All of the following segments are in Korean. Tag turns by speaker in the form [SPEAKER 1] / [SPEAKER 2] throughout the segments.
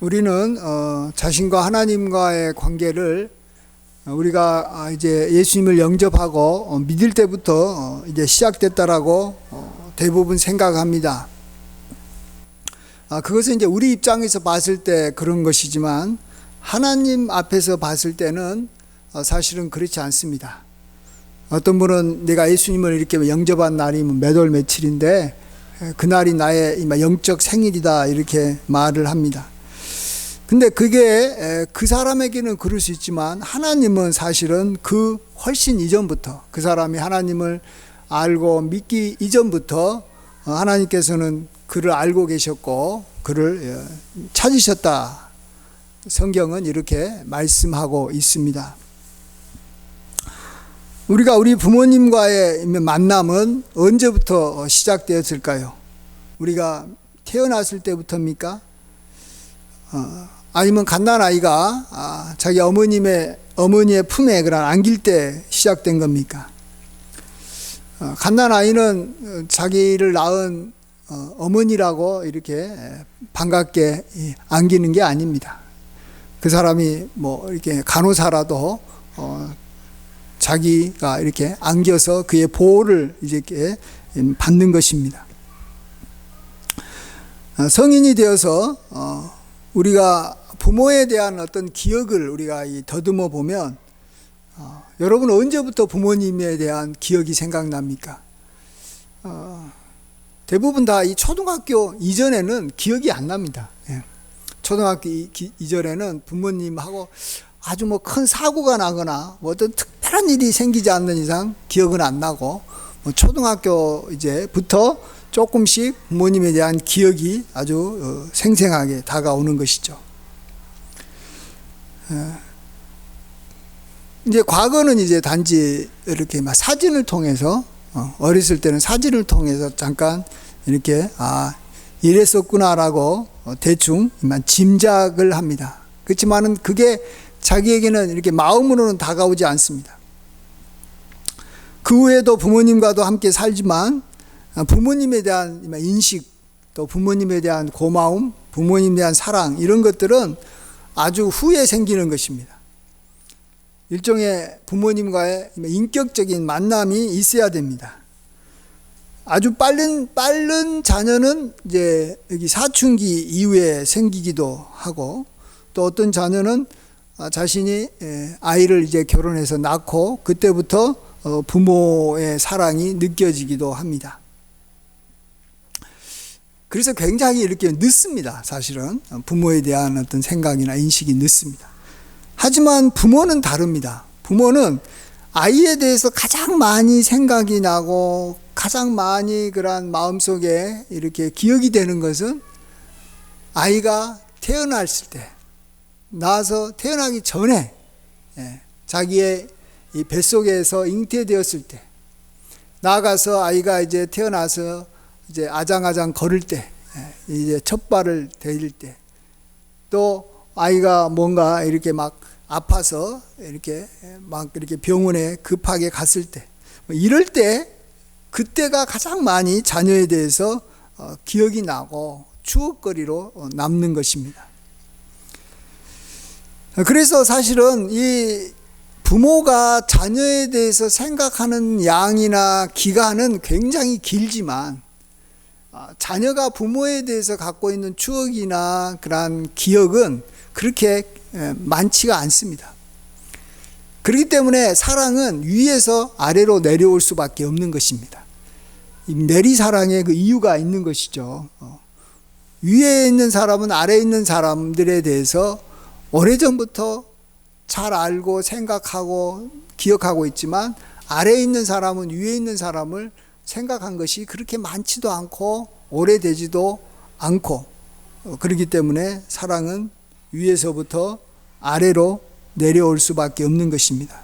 [SPEAKER 1] 우리는 자신과 하나님과의 관계를 우리가 이제 예수님을 영접하고 믿을 때부터 이제 시작됐다라고 대부분 생각합니다. 그것은 이제 우리 입장에서 봤을 때 그런 것이지만 하나님 앞에서 봤을 때는 사실은 그렇지 않습니다. 어떤 분은 내가 예수님을 이렇게 영접한 날이 몇 월 며칠인데 그날이 나의 영적 생일이다 이렇게 말을 합니다. 근데 그게 그 사람에게는 그럴 수 있지만 하나님은 사실은 그 훨씬 이전부터 그 사람이 하나님을 알고 믿기 이전부터 하나님께서는 그를 알고 계셨고 그를 찾으셨다. 성경은 이렇게 말씀하고 있습니다. 우리가 우리 부모님과의 만남은 언제부터 시작되었을까요? 우리가 태어났을 때부터입니까? 아니면 갓난아이가 자기 어머니의 품에 안길 때 시작된 겁니까? 갓난아이는 자기를 낳은 어머니라고 이렇게 반갑게 안기는 게 아닙니다. 그 사람이 이렇게 간호사라도 자기가 이렇게 안겨서 그의 보호를 이렇게 받는 것입니다. 성인이 되어서 우리가 부모에 대한 어떤 기억을 우리가 더듬어 보면 여러분 언제부터 부모님에 대한 기억이 생각납니까? 대부분 다 이 초등학교 이전에는 기억이 안 납니다. 초등학교 이전에는 부모님하고 아주 큰 사고가 나거나 어떤 특별한 일이 생기지 않는 이상 기억은 안 나고 초등학교 이제부터 조금씩 부모님에 대한 기억이 아주 생생하게 다가오는 것이죠. 이제 과거는 이제 단지 이렇게 사진을 통해서 어렸을 때는 사진을 통해서 잠깐 이렇게 이랬었구나라고 대충 짐작을 합니다. 그렇지만은 그게 자기에게는 이렇게 마음으로는 다가오지 않습니다. 그 후에도 부모님과도 함께 살지만 부모님에 대한 인식, 또 부모님에 대한 고마움, 부모님에 대한 사랑 이런 것들은 아주 후에 생기는 것입니다. 일종의 부모님과의 인격적인 만남이 있어야 됩니다. 아주 빠른 자녀는 이제 여기 사춘기 이후에 생기기도 하고 또 어떤 자녀는 자신이 아이를 이제 결혼해서 낳고 그때부터 부모의 사랑이 느껴지기도 합니다. 그래서 굉장히 이렇게 늦습니다. 사실은 부모에 대한 어떤 생각이나 인식이 늦습니다. 하지만 부모는 다릅니다. 부모는 아이에 대해서 가장 많이 생각이 나고 가장 많이 그런 마음속에 이렇게 기억이 되는 것은 아이가 태어났을 때, 낳아서 태어나기 전에 자기의 이 뱃속에서 잉태되었을 때, 나아가서 아이가 이제 태어나서 이제 아장아장 걸을 때, 이제 첫 발을 디딜 때, 또 아이가 뭔가 이렇게 아파서 이렇게 이렇게 병원에 급하게 갔을 때, 이럴 때 그때가 가장 많이 자녀에 대해서 기억이 나고 추억거리로 남는 것입니다. 그래서 사실은 이 부모가 자녀에 대해서 생각하는 양이나 기간은 굉장히 길지만 자녀가 부모에 대해서 갖고 있는 추억이나 그런 기억은 그렇게 많지가 않습니다. 그렇기 때문에 사랑은 위에서 아래로 내려올 수밖에 없는 것입니다. 이 내리사랑의 그 이유가 있는 것이죠. 위에 있는 사람은 아래에 있는 사람들에 대해서 오래전부터 잘 알고 생각하고 기억하고 있지만 아래에 있는 사람은 위에 있는 사람을 생각한 것이 그렇게 많지도 않고 오래되지도 않고 그렇기 때문에 사랑은 위에서부터 아래로 내려올 수밖에 없는 것입니다.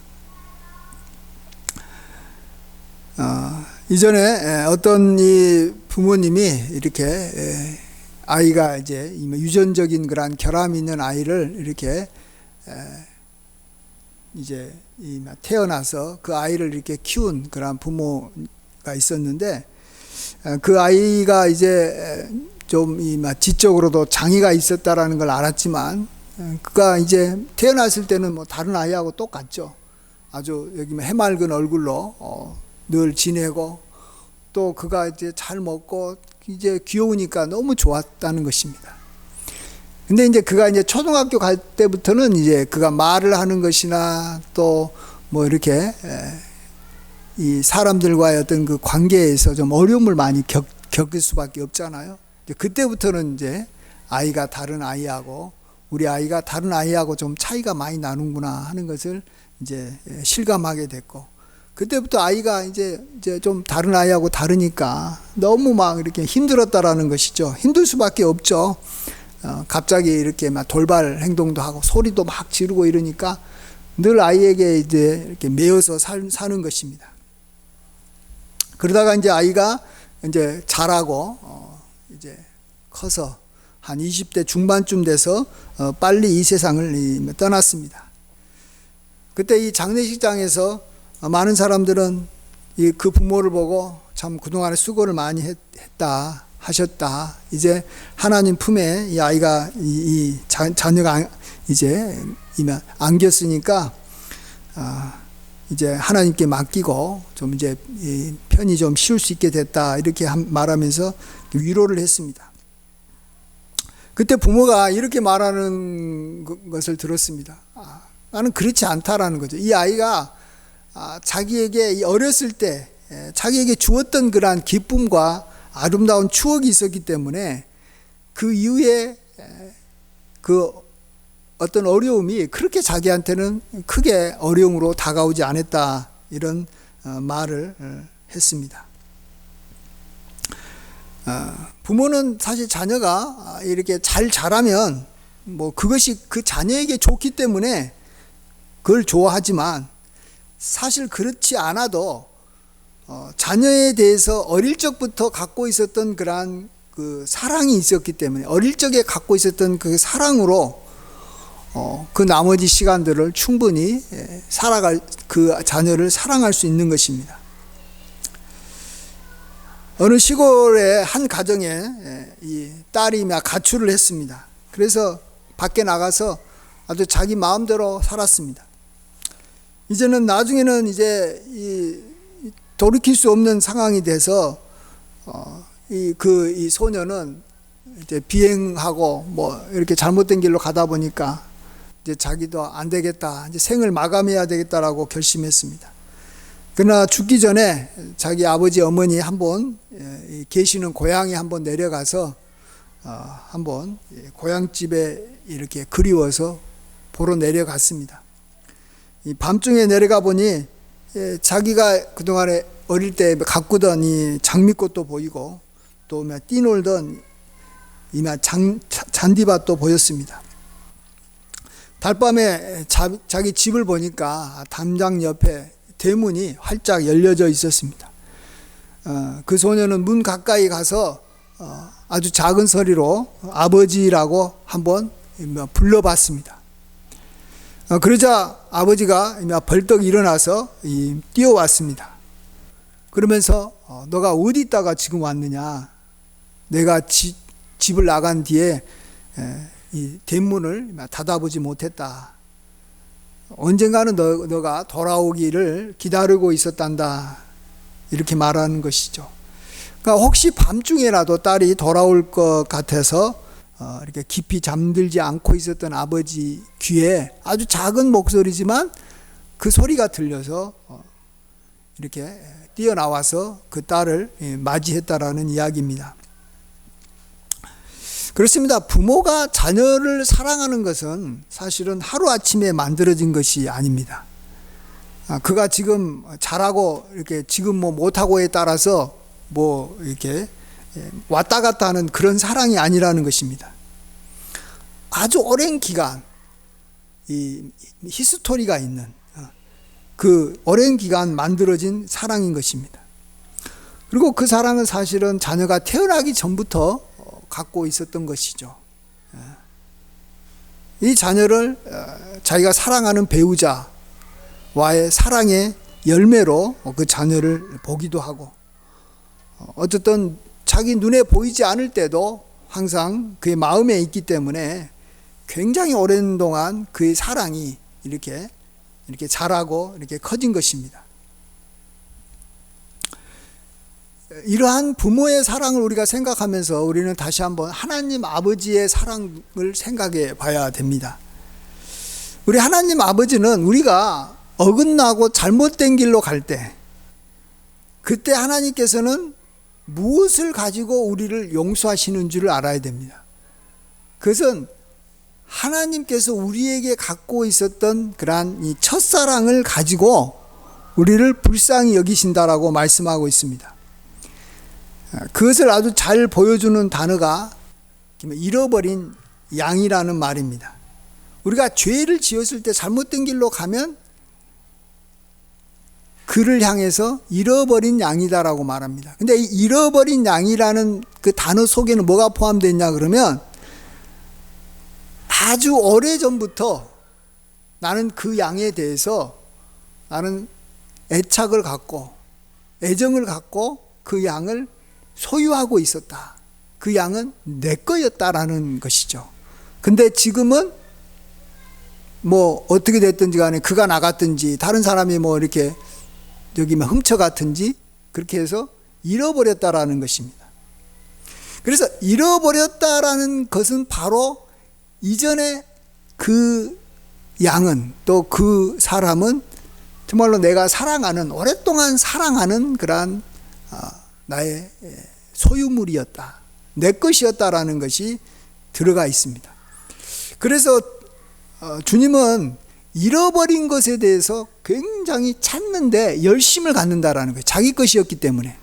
[SPEAKER 1] 이전에 어떤 이 부모님이 이렇게 아이가 이제 유전적인 그런 결함이 있는 아이를 이렇게 이제 태어나서 그 아이를 이렇게 키운 그런 부모가 있었는데 그 아이가 이제 좀 지적으로도 장애가 있었다라는 걸 알았지만, 그가 이제 태어났을 때는 뭐 다른 아이하고 똑같죠. 아주 여기 해맑은 얼굴로 늘 지내고, 또 그가 이제 잘 먹고 이제 귀여우니까 너무 좋았다는 것입니다. 근데 이제 그가 이제 초등학교 갈 때부터는 이제 그가 말을 하는 것이나 또 뭐 이렇게 이 사람들과의 어떤 그 관계에서 좀 어려움을 많이 겪을 수밖에 없잖아요. 이제 그때부터는 이제 아이가 다른 아이하고 우리 아이가 다른 아이하고 좀 차이가 많이 나는구나 하는 것을 이제 실감하게 됐고, 그때부터 아이가 이제 좀 다른 아이하고 다르니까 너무 막 이렇게 힘들었다라는 것이죠. 힘들 수밖에 없죠. 갑자기 이렇게 막 돌발 행동도 하고 소리도 막 지르고 이러니까 늘 아이에게 이제 이렇게 매여서 사는 것입니다. 그러다가 이제 아이가 이제 자라고 이제 커서 한 20대 중반쯤 돼서 빨리 이 세상을 떠났습니다. 그때 이 장례식장에서 많은 사람들은 그 부모를 보고 참 그동안에 수고를 많이 했다 하셨다. 이제 하나님 품에 이 아이가 이 자녀가 이제 안겼으니까 이제 하나님께 맡기고 좀 이제 편히 좀 쉬울 수 있게 됐다 이렇게 말하면서 위로를 했습니다. 그때 부모가 이렇게 말하는 것을 들었습니다. 나는 그렇지 않다라는 거죠. 이 아이가 자기에게 어렸을 때 자기에게 주었던 그러한 기쁨과 아름다운 추억이 있었기 때문에 그 이후에 그 어떤 어려움이 그렇게 자기한테는 크게 어려움으로 다가오지 않았다, 이런 말을 했습니다. 부모는 사실 자녀가 이렇게 잘 자라면 뭐 그것이 그 자녀에게 좋기 때문에 그걸 좋아하지만, 사실 그렇지 않아도 자녀에 대해서 어릴 적부터 갖고 있었던 그러한 그 사랑이 있었기 때문에, 어릴 적에 갖고 있었던 그 사랑으로 그 나머지 시간들을 충분히 살아갈, 그 자녀를 사랑할 수 있는 것입니다. 어느 시골의 한 가정에 이 딸이 가출을 했습니다. 그래서 밖에 나가서 아주 자기 마음대로 살았습니다. 이제는 나중에는 이제 돌이킬 수 없는 상황이 돼서 이 소녀는 이제 비행하고 뭐 이렇게 잘못된 길로 가다 보니까 이제 자기도 안 되겠다, 이제 생을 마감해야 되겠다라고 결심했습니다. 그러나 죽기 전에 자기 아버지 어머니 한번 계시는 고향에 한번 내려가서 한번 고향집에 이렇게 그리워서 보러 내려갔습니다. 이 밤중에 내려가 보니 자기가 그동안에 어릴 때 가꾸던 이 장미꽃도 보이고 또 뛰놀던 이 잔디밭도 보였습니다. 달밤에 자기 집을 보니까 담장 옆에 대문이 활짝 열려져 있었습니다. 그 소녀는 문 가까이 가서 아주 작은 소리로 아버지라고 한번 불러봤습니다. 그러자 아버지가 벌떡 일어나서 뛰어왔습니다. 그러면서 너가 어디 있다가 지금 왔느냐? 내가 집을 나간 뒤에 이 대문을 닫아보지 못했다. 언젠가는 너가 돌아오기를 기다리고 있었단다. 이렇게 말하는 것이죠. 그러니까 혹시 밤중에라도 딸이 돌아올 것 같아서 이렇게 깊이 잠들지 않고 있었던 아버지 귀에 아주 작은 목소리지만 그 소리가 들려서 이렇게 뛰어나와서 그 딸을 맞이했다라는 이야기입니다. 그렇습니다. 부모가 자녀를 사랑하는 것은 사실은 하루아침에 만들어진 것이 아닙니다. 그가 지금 잘하고 이렇게 지금 뭐 못하고에 따라서 뭐 이렇게 왔다 갔다 하는 그런 사랑이 아니라는 것입니다. 아주 오랜 기간 이 히스토리가 있는 그 오랜 기간 만들어진 사랑인 것입니다. 그리고 그 사랑은 사실은 자녀가 태어나기 전부터 갖고 있었던 것이죠. 이 자녀를 자기가 사랑하는 배우자와의 사랑의 열매로 그 자녀를 보기도 하고, 어쨌든 자기 눈에 보이지 않을 때도 항상 그의 마음에 있기 때문에 굉장히 오랜 동안 그의 사랑이 이렇게 자라고 이렇게 커진 것입니다. 이러한 부모의 사랑을 우리가 생각하면서 우리는 다시 한번 하나님 아버지의 사랑을 생각해 봐야 됩니다. 우리 하나님 아버지는 우리가 어긋나고 잘못된 길로 갈 때, 그때 하나님께서는 무엇을 가지고 우리를 용서하시는 줄을 알아야 됩니다. 그것은 하나님께서 우리에게 갖고 있었던 그러한 이 첫사랑을 가지고 우리를 불쌍히 여기신다라고 말씀하고 있습니다. 그것을 아주 잘 보여주는 단어가 잃어버린 양이라는 말입니다. 우리가 죄를 지었을 때 잘못된 길로 가면 그를 향해서 잃어버린 양이다라고 말합니다. 근데 이 잃어버린 양이라는 그 단어 속에는 뭐가 포함되어 있냐 그러면, 아주 오래전부터 나는 그 양에 대해서 나는 애착을 갖고 애정을 갖고 그 양을 소유하고 있었다. 그 양은 내 거였다라는 것이죠. 근데 지금은 뭐 어떻게 됐든지 간에 그가 나갔든지 다른 사람이 뭐 이렇게 여기 훔쳐갔든지 그렇게 해서 잃어버렸다라는 것입니다. 그래서 잃어버렸다라는 것은 바로 이전에 그 양은, 또 그 사람은 정말로 내가 사랑하는, 오랫동안 사랑하는 그러한 나의 소유물이었다, 내 것이었다라는 것이 들어가 있습니다. 그래서 주님은 잃어버린 것에 대해서 굉장히 찾는데 열심을 갖는다라는 거예요. 자기 것이었기 때문에.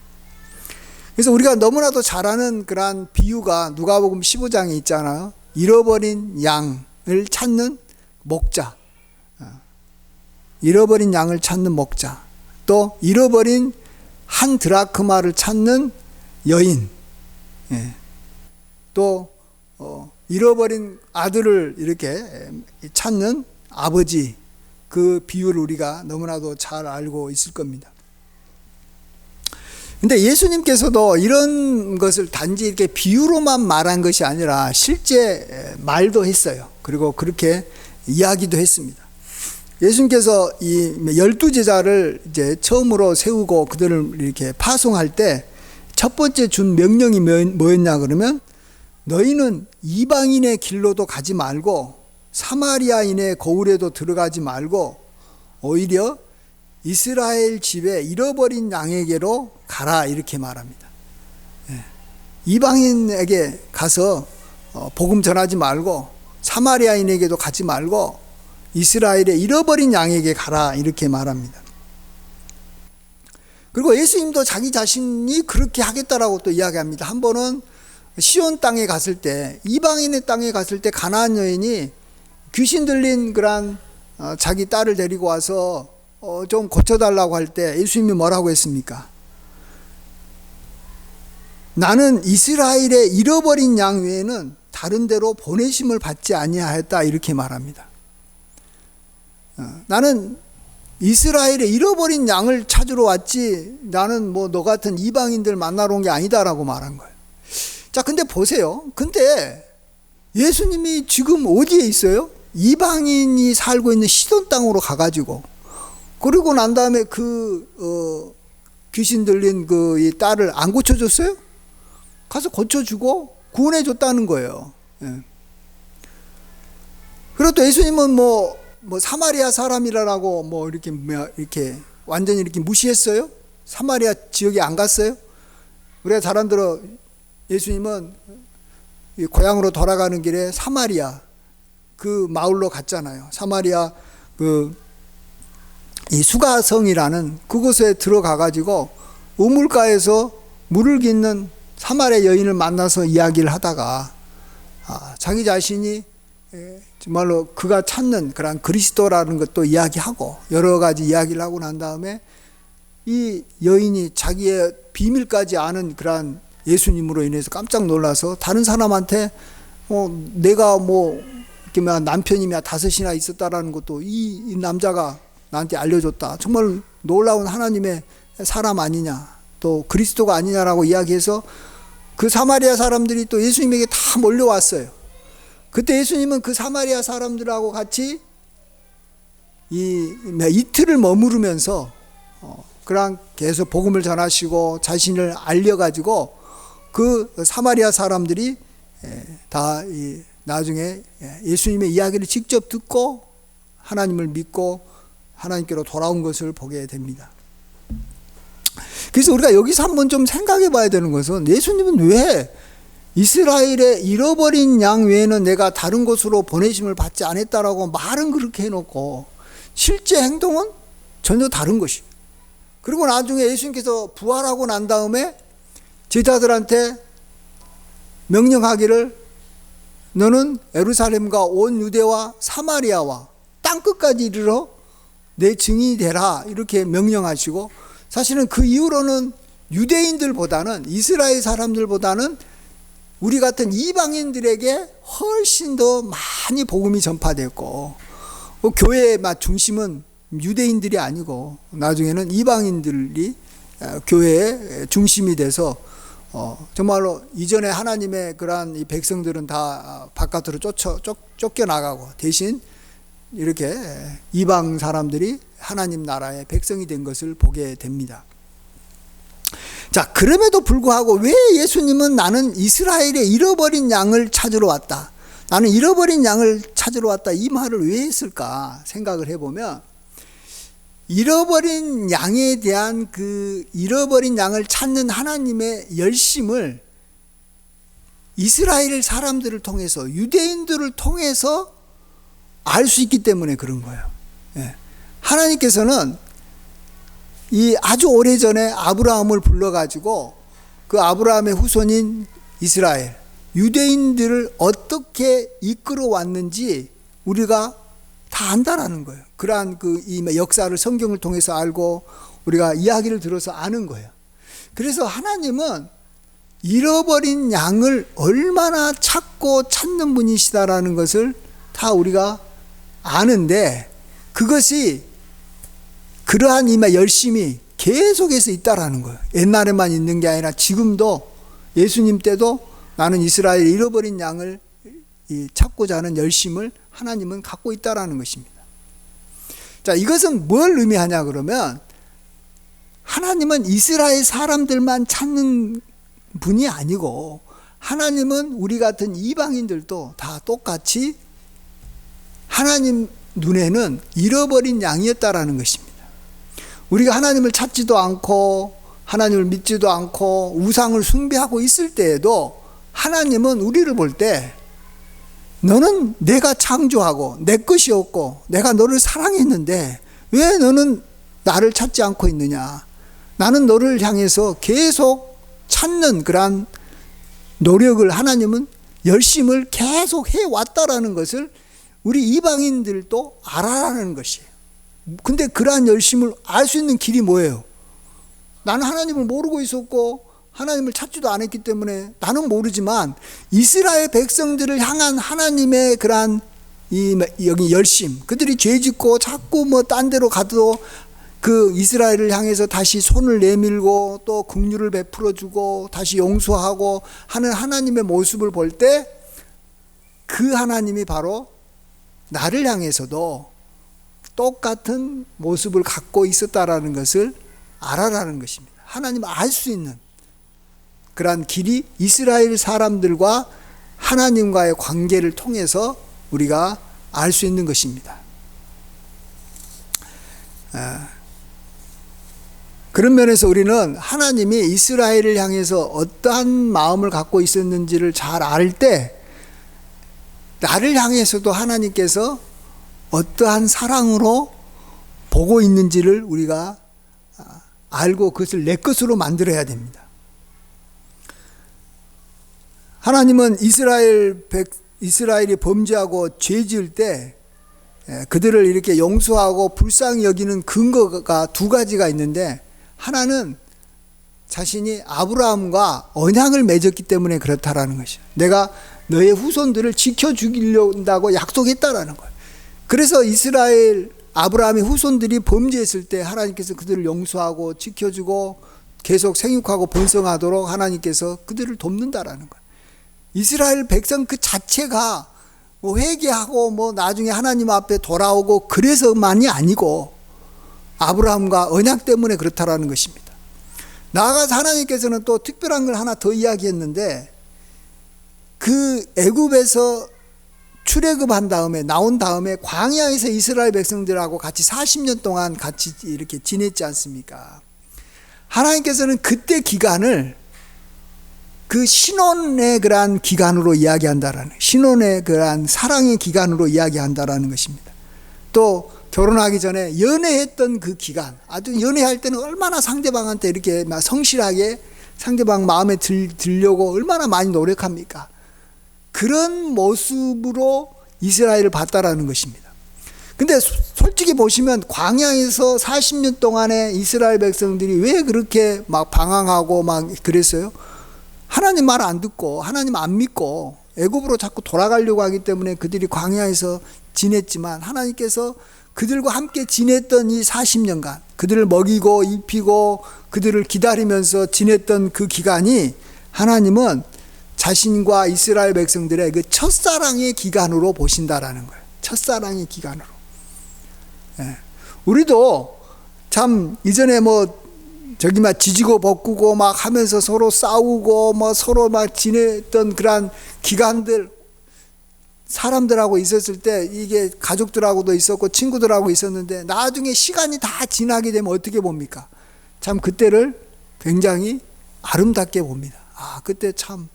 [SPEAKER 1] 그래서 우리가 너무나도 잘 아는 그러한 비유가 누가복음 15장에 있잖아요. 잃어버린 양을 찾는 목자, 잃어버린 양을 찾는 목자, 또 잃어버린 한 드라크마를 찾는 여인, 또 잃어버린 아들을 이렇게 찾는 아버지, 그 비유를 우리가 너무나도 잘 알고 있을 겁니다. 근데 예수님께서도 이런 것을 단지 이렇게 비유로만 말한 것이 아니라 실제 말도 했어요. 그리고 그렇게 이야기도 했습니다. 예수님께서 이 12제자를 이제 처음으로 세우고 그들을 이렇게 파송할 때 첫 번째 준 명령이 뭐였냐 그러면, 너희는 이방인의 길로도 가지 말고 사마리아인의 거울에도 들어가지 말고 오히려 이스라엘 집에 잃어버린 양에게로 가라, 이렇게 말합니다. 이방인에게 가서 복음 전하지 말고 사마리아인에게도 가지 말고 이스라엘의 잃어버린 양에게 가라, 이렇게 말합니다. 그리고 예수님도 자기 자신이 그렇게 하겠다라고 또 이야기합니다. 한 번은 시온 땅에 갔을 때, 이방인의 땅에 갔을 때 가나안 여인이 귀신 들린 그런 자기 딸을 데리고 와서 좀 고쳐달라고 할 때 예수님이 뭐라고 했습니까? 나는 이스라엘의 잃어버린 양 외에는 다른 데로 보내심을 받지 아니하였다, 이렇게 말합니다. 나는 이스라엘의 잃어버린 양을 찾으러 왔지, 나는 뭐 너 같은 이방인들 만나러 온 게 아니다라고 말한 거예요. 자, 근데 보세요. 근데 예수님이 지금 어디에 있어요? 이방인이 살고 있는 시돈 땅으로 가가지고, 그리고 난 다음에 귀신 들린 이 딸을 안 고쳐줬어요? 가서 고쳐주고 구원해줬다는 거예요. 그리고 또 예수님은 뭐 사마리아 사람이라고 이렇게 완전히 이렇게 무시했어요? 사마리아 지역에 안 갔어요? 우리가 잘 알들어 예수님은 고향으로 돌아가는 길에 사마리아 그 마을로 갔잖아요. 사마리아 이 수가성이라는 그곳에 들어가 가지고 우물가에서 물을 깃는 사마리아 여인을 만나서 이야기를 하다가 자기 자신이 정말로 그가 찾는 그런 그리스도라는 것도 이야기하고 여러 가지 이야기를 하고 난 다음에 이 여인이 자기의 비밀까지 아는 그런 예수님으로 인해서 깜짝 놀라서 다른 사람한테 내가 이렇게 남편이며 5이나 있었다라는 것도 이 남자가 나한테 알려줬다. 정말 놀라운 하나님의 사람 아니냐, 또 그리스도가 아니냐라고 이야기해서 그 사마리아 사람들이 또 예수님에게 다 몰려왔어요. 그때 예수님은 그 사마리아 사람들하고 같이 이틀을 머무르면서 그냥 계속 복음을 전하시고 자신을 알려가지고 그 사마리아 사람들이 다 나중에 예수님의 이야기를 직접 듣고 하나님을 믿고 하나님께로 돌아온 것을 보게 됩니다. 그래서 우리가 여기서 한번 좀 생각해 봐야 되는 것은 예수님은 왜 이스라엘의 잃어버린 양 외에는 내가 다른 곳으로 보내심을 받지 않았다라고 말은 그렇게 해놓고 실제 행동은 전혀 다른 것이에요. 그리고 나중에 예수님께서 부활하고 난 다음에 제자들한테 명령하기를 너는 예루살렘과 온 유대와 사마리아와 땅끝까지 이르러 내 증인이 되라 이렇게 명령하시고, 사실은 그 이후로는 유대인들보다는, 이스라엘 사람들보다는 우리 같은 이방인들에게 훨씬 더 많이 복음이 전파됐고, 교회의 중심은 유대인들이 아니고 나중에는 이방인들이 교회의 중심이 돼서 정말로 이전에 하나님의 그러한 이 백성들은 다 바깥으로 쫓겨나가고 대신 이렇게 이방 사람들이 하나님 나라의 백성이 된 것을 보게 됩니다. 자, 그럼에도 불구하고 왜 예수님은 나는 이스라엘의 잃어버린 양을 찾으러 왔다, 나는 잃어버린 양을 찾으러 왔다, 이 말을 왜 했을까 생각을 해보면, 잃어버린 양에 대한 그 잃어버린 양을 찾는 하나님의 열심을 이스라엘 사람들을 통해서, 유대인들을 통해서 알 수 있기 때문에 그런 거예요. 하나님께서는 이 아주 오래전에 아브라함을 불러가지고 그 아브라함의 후손인 이스라엘, 유대인들을 어떻게 이끌어 왔는지 우리가 다 안다라는 거예요. 그러한 이 역사를 성경을 통해서 알고 우리가 이야기를 들어서 아는 거예요. 그래서 하나님은 잃어버린 양을 얼마나 찾고 찾는 분이시다라는 것을 다 우리가 아는데, 그것이 그러한 열심이 계속해서 있다라는 거예요. 옛날에만 있는 게 아니라 지금도, 예수님 때도 나는 이스라엘 잃어버린 양을 찾고자 하는 열심을 하나님은 갖고 있다라는 것입니다. 자, 이것은 뭘 의미하냐 그러면, 하나님은 이스라엘 사람들만 찾는 분이 아니고 하나님은 우리 같은 이방인들도 다 똑같이 하나님 눈에는 잃어버린 양이었다라는 것입니다. 우리가 하나님을 찾지도 않고 하나님을 믿지도 않고 우상을 숭배하고 있을 때에도 하나님은 우리를 볼 때 너는 내가 창조하고 내 것이었고 내가 너를 사랑했는데 왜 너는 나를 찾지 않고 있느냐, 나는 너를 향해서 계속 찾는 그러한 노력을, 하나님은 열심을 계속 해왔다라는 것을 우리 이방인들도 알아라는 것이에요. 근데 그러한 열심을 알 수 있는 길이 뭐예요? 나는 하나님을 모르고 있었고 하나님을 찾지도 않았기 때문에 나는 모르지만, 이스라엘 백성들을 향한 하나님의 그러한 여기 열심, 그들이 죄짓고 자꾸 딴 데로 가도 그 이스라엘을 향해서 다시 손을 내밀고 또 긍휼을 베풀어주고 다시 용서하고 하는 하나님의 모습을 볼 때, 그 하나님이 바로 나를 향해서도 똑같은 모습을 갖고 있었다라는 것을 알아라는 것입니다. 하나님을 알 수 있는 그러한 길이 이스라엘 사람들과 하나님과의 관계를 통해서 우리가 알 수 있는 것입니다. 그런 면에서 우리는 하나님이 이스라엘을 향해서 어떠한 마음을 갖고 있었는지를 잘 알 때, 나를 향해서도 하나님께서 어떠한 사랑으로 보고 있는지를 우리가 알고 그것을 내 것으로 만들어야 됩니다. 하나님은 이스라엘이 범죄하고 죄 지을 때 그들을 이렇게 용서하고 불쌍히 여기는 근거가 두 가지가 있는데, 하나는 자신이 아브라함과 언약을 맺었기 때문에 그렇다라는 것이에요. 내가 너의 후손들을 지켜주려고 약속했다라는 거예요. 그래서 아브라함의 후손들이 범죄했을 때 하나님께서 그들을 용서하고 지켜주고 계속 생육하고 번성하도록 하나님께서 그들을 돕는다라는 거예요. 이스라엘 백성 그 자체가 뭐 회개하고 뭐 나중에 하나님 앞에 돌아오고 그래서만이 아니고 아브라함과 언약 때문에 그렇다라는 것입니다. 나아가서 하나님께서는 또 특별한 걸 하나 더 이야기했는데, 그 애굽에서 출애굽한 다음에 나온 다음에 광야에서 이스라엘 백성들하고 같이 40년 동안 같이 이렇게 지냈지 않습니까? 하나님께서는 그때 기간을 그 신혼의 그러한 기간으로 이야기한다라는, 신혼의 그러한 사랑의 기간으로 이야기한다라는 것입니다. 또 결혼하기 전에 연애했던 그 기간, 아주 연애할 때는 얼마나 상대방한테 이렇게 막 성실하게 상대방 마음에 들려고 얼마나 많이 노력합니까? 그런 모습으로 이스라엘을 봤다라는 것입니다. 근데 솔직히 보시면 광야에서 40년 동안에 이스라엘 백성들이 왜 그렇게 막 방황하고 막 그랬어요? 하나님 말 안 듣고 하나님 안 믿고 애굽으로 자꾸 돌아가려고 하기 때문에 그들이 광야에서 지냈지만, 하나님께서 그들과 함께 지냈던 이 40년간 그들을 먹이고 입히고 그들을 기다리면서 지냈던 그 기간이 하나님은 자신과 이스라엘 백성들의 그 첫사랑의 기간으로 보신다라는 거예요. 첫사랑의 기간으로. 예. 우리도 참 이전에 뭐 저기 막 지지고 볶고 막 하면서 서로 싸우고 뭐 서로 막 지냈던 그런 기간들, 사람들하고 있었을 때 이게 가족들하고도 있었고 친구들하고 있었는데, 나중에 시간이 다 지나게 되면 어떻게 봅니까? 참 그때를 굉장히 아름답게 봅니다. 아, 그때 참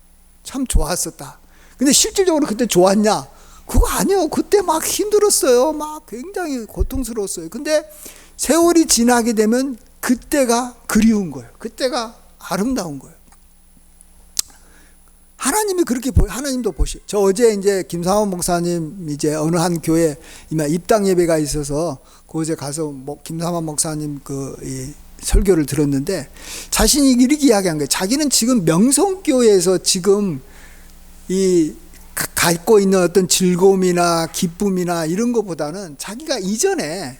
[SPEAKER 1] 좋았었다. 근데 실질적으로 그때 좋았냐? 그거 아니요. 그때 막 힘들었어요. 막 굉장히 고통스러웠어요. 근데 세월이 지나게 되면 그때가 그리운 거예요. 그때가 아름다운 거예요. 하나님이 그렇게 하나님도 보시. 저 어제 이제 김상원 목사님 이제 어느 한 교회 입당 예배가 있어서 그곳에 가서 김상원 목사님 이 설교를 들었는데, 자신이 이렇게 이야기한 거예요. 자기는 지금 명성교회에서 지금 이 갖고 있는 어떤 즐거움이나 기쁨이나 이런 것보다는 자기가 이전에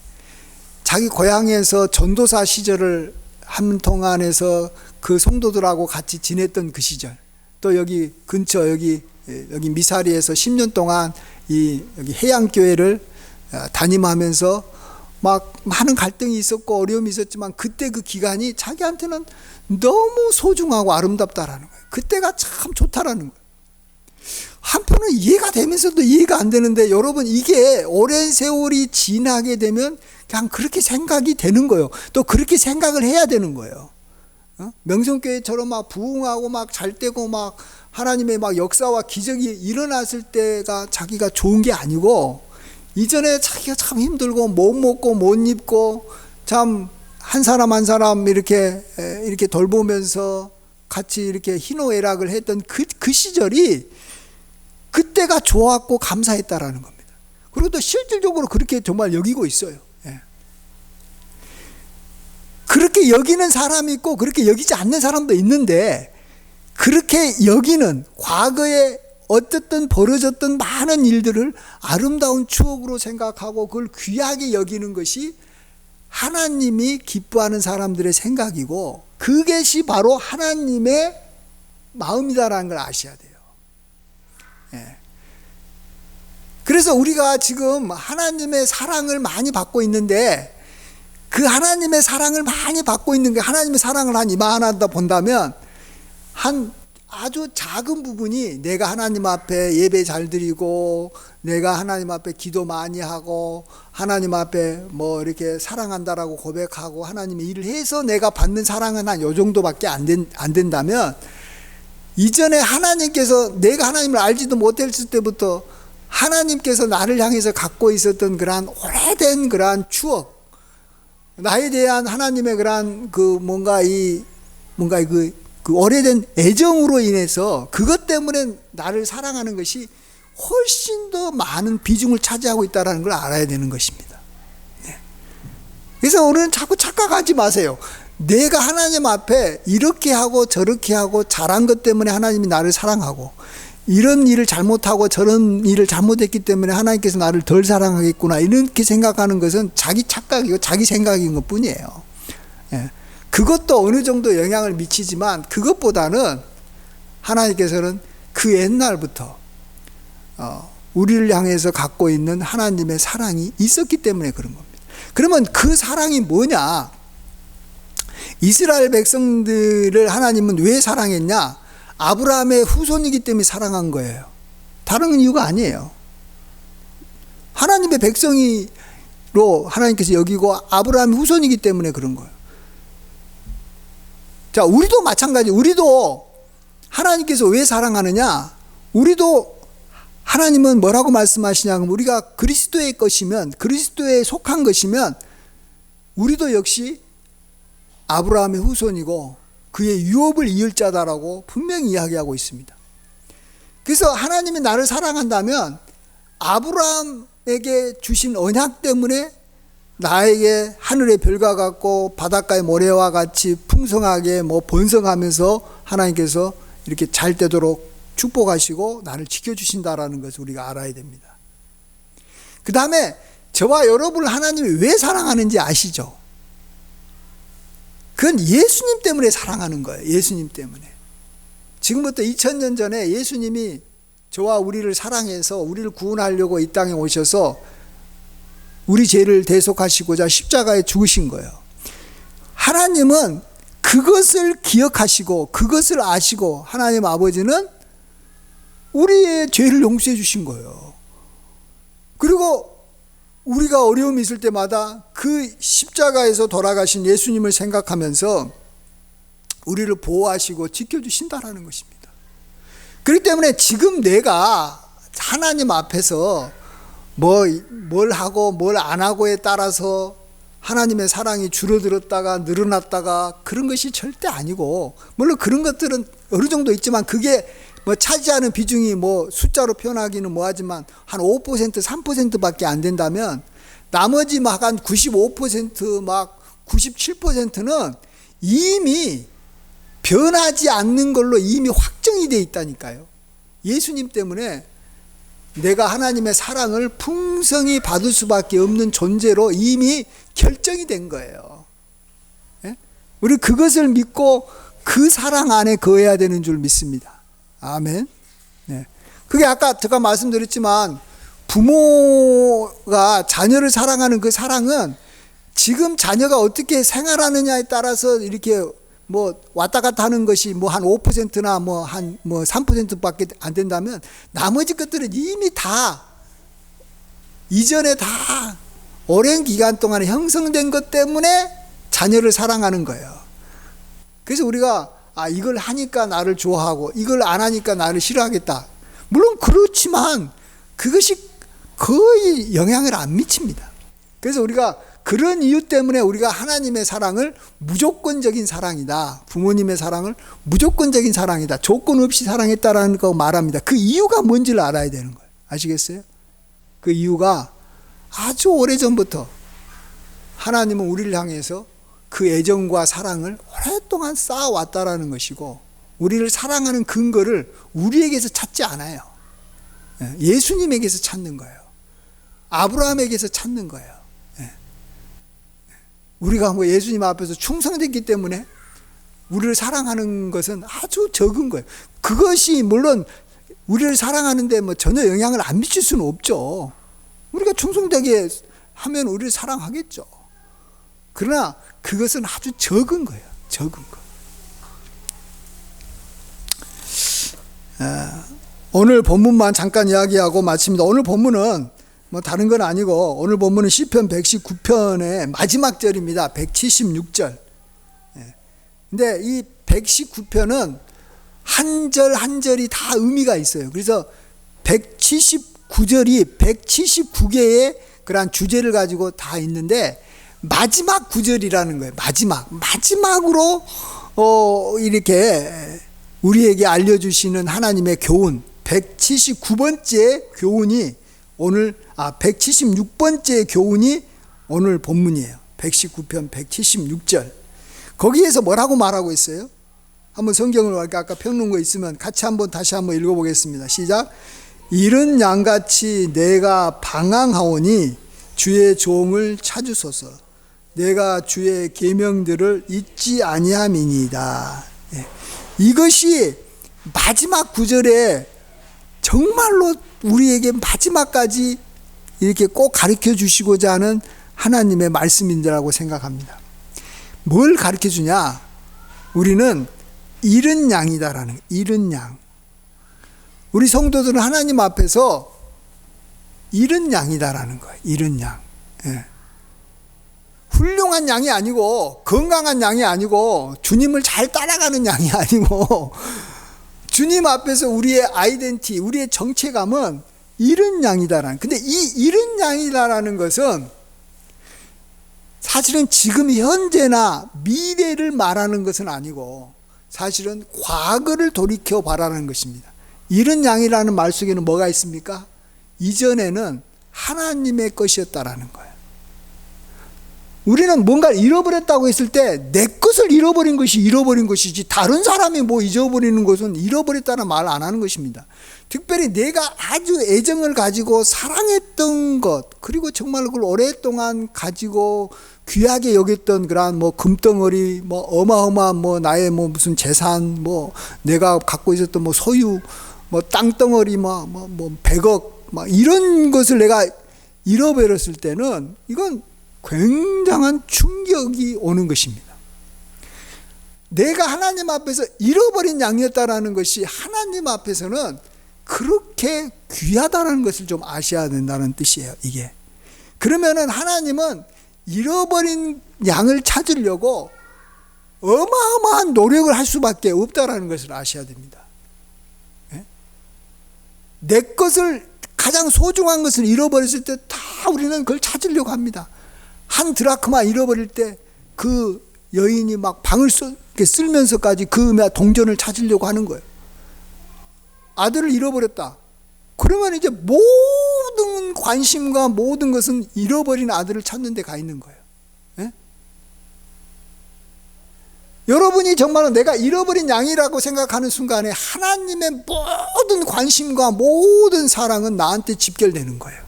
[SPEAKER 1] 자기 고향에서 전도사 시절을 한 동안에서 그 성도들하고 같이 지냈던 그 시절, 또 여기 근처 여기 미사리에서 10년 동안 여기 해양교회를 담임하면서 막 많은 갈등이 있었고 어려움이 있었지만, 그때 그 기간이 자기한테는 너무 소중하고 아름답다라는 거예요. 그때가 참 좋다라는 거예요. 한편은 이해가 되면서도 이해가 안 되는데, 여러분 이게 오랜 세월이 지나게 되면 그냥 그렇게 생각이 되는 거예요. 또 그렇게 생각을 해야 되는 거예요. 명성교회처럼 막 부흥하고 막 잘 되고 막 하나님의 막 역사와 기적이 일어났을 때가 자기가 좋은 게 아니고, 이전에 자기가 참 힘들고 못 먹고 못 입고 참 한 사람 한 사람 이렇게 돌보면서 같이 이렇게 희노애락을 했던 그 시절이 그때가 좋았고 감사했다라는 겁니다. 그리고 또 실질적으로 그렇게 정말 여기고 있어요. 예. 그렇게 여기는 사람이 있고 그렇게 여기지 않는 사람도 있는데, 그렇게 여기는 과거에 어쨌든 벌어졌던 많은 일들을 아름다운 추억으로 생각하고 그걸 귀하게 여기는 것이 하나님이 기뻐하는 사람들의 생각이고, 그것이 바로 하나님의 마음이다라는 걸 아셔야 돼요. 예. 그래서 우리가 지금 하나님의 사랑을 많이 받고 있는데, 그 하나님의 사랑을 많이 받고 있는 게, 하나님의 사랑을 한 이만하다 본다면 한 아주 작은 부분이, 내가 하나님 앞에 예배 잘 드리고 내가 하나님 앞에 기도 많이 하고 하나님 앞에 뭐 이렇게 사랑한다라고 고백하고 하나님의 일을 해서 내가 받는 사랑은 한 요 정도밖에 안 된다면, 이전에 하나님께서, 내가 하나님을 알지도 못했을 때부터 하나님께서 나를 향해서 갖고 있었던 그러한 오래된 그러한 추억, 나에 대한 하나님의 그러한 그 오래된 애정으로 인해서, 그것 때문에 나를 사랑하는 것이 훨씬 더 많은 비중을 차지하고 있다는 걸 알아야 되는 것입니다. 네. 그래서 우리는 자꾸 착각하지 마세요. 내가 하나님 앞에 이렇게 하고 저렇게 하고 잘한 것 때문에 하나님이 나를 사랑하고, 이런 일을 잘못하고 저런 일을 잘못했기 때문에 하나님께서 나를 덜 사랑하겠구나, 이렇게 생각하는 것은 자기 착각이고 자기 생각인 것 뿐이에요. 예. 그것도 어느 정도 영향을 미치지만 그것보다는 하나님께서는 그 옛날부터 우리를 향해서 갖고 있는 하나님의 사랑이 있었기 때문에 그런 겁니다. 그러면 그 사랑이 뭐냐? 이스라엘 백성들을 하나님은 왜 사랑했냐? 아브라함의 후손이기 때문에 사랑한 거예요. 다른 이유가 아니에요. 하나님의 백성이로 하나님께서 여기고 아브라함의 후손이기 때문에 그런 거예요. 자, 우리도 마찬가지. 우리도 하나님께서 왜 사랑하느냐? 우리도 하나님은 뭐라고 말씀하시냐면 우리가 그리스도의 것이면, 그리스도에 속한 것이면 우리도 역시 아브라함의 후손이고 그의 유업을 이을 자다라고 분명히 이야기하고 있습니다. 그래서 하나님이 나를 사랑한다면 아브라함에게 주신 언약 때문에 나에게 하늘의 별과 같고 바닷가의 모래와 같이 풍성하게 번성하면서 하나님께서 이렇게 잘 되도록 축복하시고 나를 지켜주신다라는 것을 우리가 알아야 됩니다. 그 다음에 저와 여러분을 하나님이 왜 사랑하는지 아시죠? 그건 예수님 때문에 사랑하는 거예요. 예수님 때문에. 지금부터 2000년 전에 예수님이 저와 우리를 사랑해서 우리를 구원하려고 이 땅에 오셔서 우리 죄를 대속하시고자 십자가에 죽으신 거예요. 하나님은 그것을 기억하시고 그것을 아시고 하나님 아버지는 우리의 죄를 용서해 주신 거예요. 그리고 우리가 어려움이 있을 때마다 그 십자가에서 돌아가신 예수님을 생각하면서 우리를 보호하시고 지켜주신다라는 것입니다. 그렇기 때문에 지금 내가 하나님 앞에서 뭘 하고 뭘 안 하고에 따라서 하나님의 사랑이 줄어들었다가 늘어났다가 그런 것이 절대 아니고, 물론 그런 것들은 어느 정도 있지만 그게 차지하는 비중이 숫자로 표현하기는 뭐하지만 한 5% 3%밖에 안 된다면 나머지 한 95% 97%는 이미 변하지 않는 걸로 이미 확정이 돼 있다니까요. 예수님 때문에 내가 하나님의 사랑을 풍성히 받을 수밖에 없는 존재로 이미 결정이 된 거예요. 예? 우리 그것을 믿고 그 사랑 안에 거해야 되는 줄 믿습니다. 아멘. 네. 그게 아까 제가 말씀드렸지만 부모가 자녀를 사랑하는 그 사랑은 지금 자녀가 어떻게 생활하느냐에 따라서 이렇게 왔다 갔다 하는 것이 한 5%나 한 3%밖에 안 된다면 나머지 것들은 이미 다 이전에 다 오랜 기간 동안에 형성된 것 때문에 자녀를 사랑하는 거예요. 그래서 우리가 이걸 하니까 나를 좋아하고 이걸 안 하니까 나를 싫어하겠다. 물론 그렇지만 그것이 거의 영향을 안 미칩니다. 그래서 우리가 그런 이유 때문에 우리가 하나님의 사랑을 무조건적인 사랑이다. 부모님의 사랑을 무조건적인 사랑이다. 조건 없이 사랑했다라는 거 말합니다. 그 이유가 뭔지를 알아야 되는 거예요. 아시겠어요? 그 이유가 아주 오래전부터 하나님은 우리를 향해서 그 애정과 사랑을 오랫동안 쌓아왔다라는 것이고, 우리를 사랑하는 근거를 우리에게서 찾지 않아요. 예수님에게서 찾는 거예요. 아브라함에게서 찾는 거예요. 우리가 예수님 앞에서 충성됐기 때문에 우리를 사랑하는 것은 아주 적은 거예요. 그것이 물론 우리를 사랑하는데 전혀 영향을 안 미칠 수는 없죠. 우리가 충성되게 하면 우리를 사랑하겠죠. 그러나 그것은 아주 적은 거예요. 적은 거. 오늘 본문만 잠깐 이야기하고 마칩니다. 오늘 본문은 다른 건 아니고 오늘 본문은 시편 119편의 마지막 절입니다. 176절. 근데 이 119편은 한 절 한 절이 다 의미가 있어요. 그래서 179절이 179개의 그러한 주제를 가지고 다 있는데 마지막 구절이라는 거예요. 마지막으로 이렇게 우리에게 알려주시는 하나님의 교훈, 179번째 교훈이 오늘 176번째 교훈이 오늘 본문이에요. 119편 176절. 거기에서 뭐라고 말하고 있어요? 한번 성경을 아까 펴놓은 거 있으면 같이 다시 한번 읽어보겠습니다. 시작. 이른 양같이 내가 방황하오니 주의 종을 찾으소서. 내가 주의 계명들을 잊지 아니함이니이다. 예. 이것이 마지막 구절에 정말로 우리에게 마지막까지 이렇게 꼭 가르쳐 주시고자 하는 하나님의 말씀인지라고 생각합니다. 뭘 가르쳐 주냐? 우리는 잃은 양이다라는, 잃은 양. 우리 성도들은 하나님 앞에서 잃은 양이다라는 거예요. 잃은 양. 예. 훌륭한 양이 아니고, 건강한 양이 아니고, 주님을 잘 따라가는 양이 아니고, 주님 앞에서 우리의 아이덴티, 우리의 정체감은 잃은 양이다라는. 근데 이 잃은 양이다라는 것은 사실은 지금 현재나 미래를 말하는 것은 아니고, 사실은 과거를 돌이켜 바라는 것입니다. 잃은 양이라는 말 속에는 뭐가 있습니까? 이전에는 하나님의 것이었다라는 거예요. 우리는 뭔가를 잃어버렸다고 했을 때 내 것을 잃어버린 것이 잃어버린 것이지, 다른 사람이 뭐 잊어버리는 것은 잃어버렸다는 말 안 하는 것입니다. 특별히 내가 아주 애정을 가지고 사랑했던 것, 그리고 정말 그걸 오랫동안 가지고 귀하게 여겼던 그러한 뭐 금덩어리, 뭐 어마어마한 뭐 나의 뭐 무슨 재산, 뭐 내가 갖고 있었던 뭐 소유, 뭐 땅덩어리, 뭐 100억, 막 이런 것을 내가 잃어버렸을 때는 이건 굉장한 충격이 오는 것입니다. 내가 하나님 앞에서 잃어버린 양이었다라는 것이 하나님 앞에서는 그렇게 귀하다는 것을 좀 아셔야 된다는 뜻이에요, 이게. 그러면은 하나님은 잃어버린 양을 찾으려고 어마어마한 노력을 할 수밖에 없다라는 것을 아셔야 됩니다. 네? 내 것을, 가장 소중한 것을 잃어버렸을 때 다 우리는 그걸 찾으려고 합니다. 한 드라크마 잃어버릴 때 그 여인이 막 방을 쓸면서까지 그 동전을 찾으려고 하는 거예요. 아들을 잃어버렸다. 그러면 이제 모든 관심과 모든 것은 잃어버린 아들을 찾는 데 가 있는 거예요. 예? 여러분이 정말로 내가 잃어버린 양이라고 생각하는 순간에 하나님의 모든 관심과 모든 사랑은 나한테 집결되는 거예요.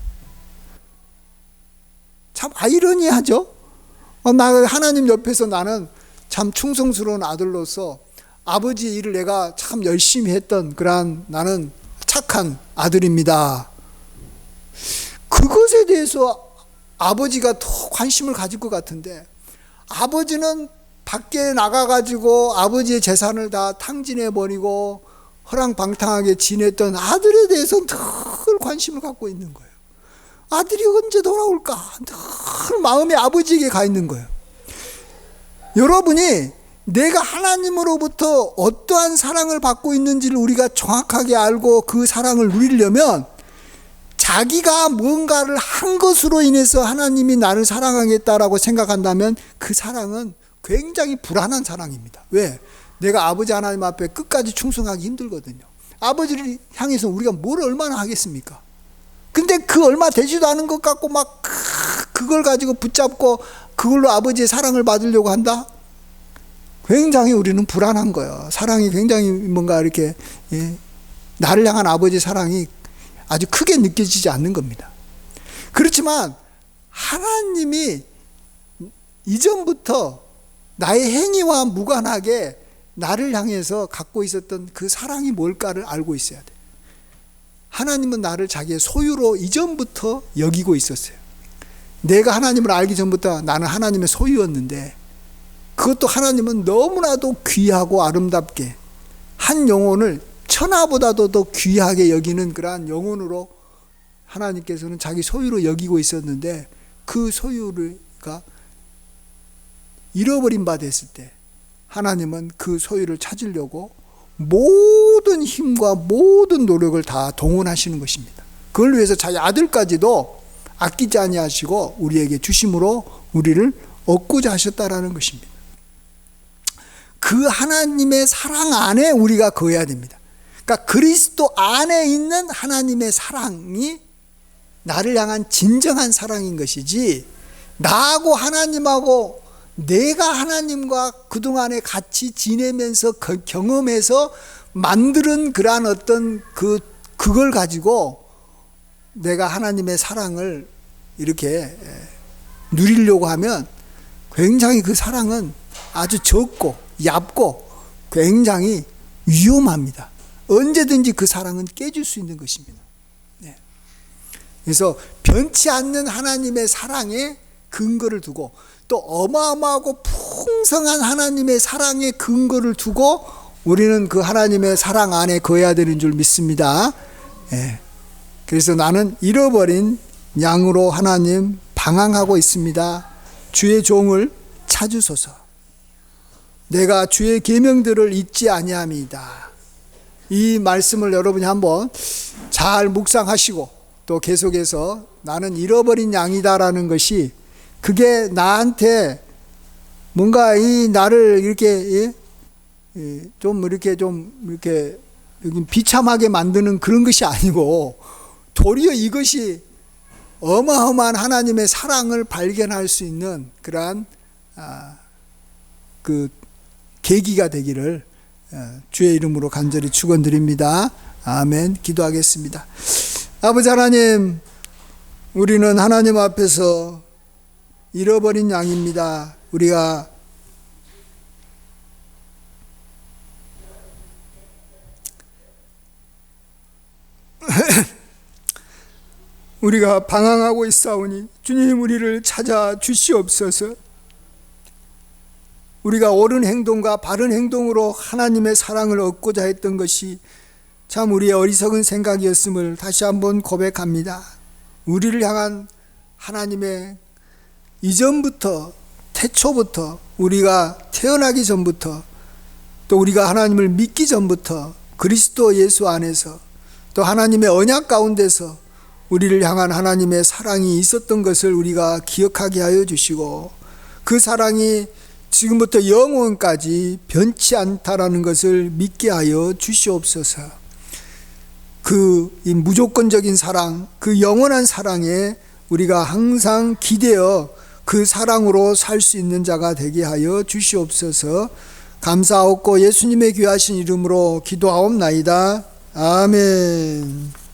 [SPEAKER 1] 참 아이러니하죠? 나 하나님 옆에서 나는 참 충성스러운 아들로서 아버지 일을 내가 참 열심히 했던 그러한 나는 착한 아들입니다. 그것에 대해서 아버지가 더 관심을 가질 것 같은데, 아버지는 밖에 나가가지고 아버지의 재산을 다 탕진해버리고 허랑방탕하게 지냈던 아들에 대해서는 늘 관심을 갖고 있는 거예요. 아들이 언제 돌아올까? 늘 마음이 아버지에게 가 있는 거예요. 여러분이 내가 하나님으로부터 어떠한 사랑을 받고 있는지를 우리가 정확하게 알고 그 사랑을 누리려면, 자기가 뭔가를 한 것으로 인해서 하나님이 나를 사랑하겠다라고 생각한다면 그 사랑은 굉장히 불안한 사랑입니다. 왜? 내가 아버지 하나님 앞에 끝까지 충성하기 힘들거든요. 아버지를 향해서 우리가 뭘 얼마나 하겠습니까? 근데 그 얼마 되지도 않은 것 같고 막 그걸 가지고 붙잡고 그걸로 아버지의 사랑을 받으려고 한다? 굉장히 우리는 불안한 거예요. 사랑이 굉장히 뭔가 이렇게, 나를 향한 아버지의 사랑이 아주 크게 느껴지지 않는 겁니다. 그렇지만 하나님이 이전부터 나의 행위와 무관하게 나를 향해서 갖고 있었던 그 사랑이 뭘까를 알고 있어야 돼. 하나님은 나를 자기의 소유로 이전부터 여기고 있었어요. 내가 하나님을 알기 전부터 나는 하나님의 소유였는데, 그것도 하나님은 너무나도 귀하고 아름답게 한 영혼을 천하보다도 더 귀하게 여기는 그러한 영혼으로 하나님께서는 자기 소유로 여기고 있었는데, 그 소유가 잃어버린 바 됐을 때 하나님은 그 소유를 찾으려고 모든 힘과 모든 노력을 다 동원하시는 것입니다. 그걸 위해서 자기 아들까지도 아끼지 아니하시고 우리에게 주심으로 우리를 얻고자 하셨다라는 것입니다. 그 하나님의 사랑 안에 우리가 거해야 됩니다. 그러니까 그리스도 안에 있는 하나님의 사랑이 나를 향한 진정한 사랑인 것이지, 나하고 하나님하고 내가 하나님과 그동안에 같이 지내면서 경험해서 만드는 그러한 어떤 그걸 가지고 내가 하나님의 사랑을 이렇게 누리려고 하면 굉장히 그 사랑은 아주 적고 얇고 굉장히 위험합니다. 언제든지 그 사랑은 깨질 수 있는 것입니다. 네. 그래서 변치 않는 하나님의 사랑에 근거를 두고 또 어마어마하고 풍성한 하나님의 사랑에 근거를 두고 우리는 그 하나님의 사랑 안에 거해야 되는 줄 믿습니다. 네. 그래서 나는 잃어버린 양으로 하나님 방황하고 있습니다. 주의 종을 찾으소서. 내가 주의 계명들을 잊지 아니함이다. 이 말씀을 여러분이 한번 잘 묵상하시고 또 계속해서 나는 잃어버린 양이다라는 것이 그게 나한테 뭔가 이 나를 이렇게 좀 이렇게 비참하게 만드는 그런 것이 아니고 도리어 이것이 어마어마한 하나님의 사랑을 발견할 수 있는 그러한 그 계기가 되기를 주의 이름으로 간절히 축원드립니다. 아멘. 기도하겠습니다. 아버지 하나님, 우리는 하나님 앞에서 잃어버린 양입니다. 우리가 우리가 방황하고 있사오니 주님 우리를 찾아 주시옵소서. 우리가 옳은 행동과 바른 행동으로 하나님의 사랑을 얻고자 했던 것이 참 우리의 어리석은 생각이었음을 다시 한번 고백합니다. 우리를 향한 하나님의 이전부터 태초부터 우리가 태어나기 전부터 또 우리가 하나님을 믿기 전부터 그리스도 예수 안에서 또 하나님의 언약 가운데서 우리를 향한 하나님의 사랑이 있었던 것을 우리가 기억하게 하여 주시고 그 사랑이 지금부터 영원까지 변치 않다라는 것을 믿게 하여 주시옵소서. 그 이 무조건적인 사랑, 그 영원한 사랑에 우리가 항상 기대어 그 사랑으로 살 수 있는 자가 되게 하여 주시옵소서. 감사하옵고 예수님의 귀하신 이름으로 기도하옵나이다. 아멘.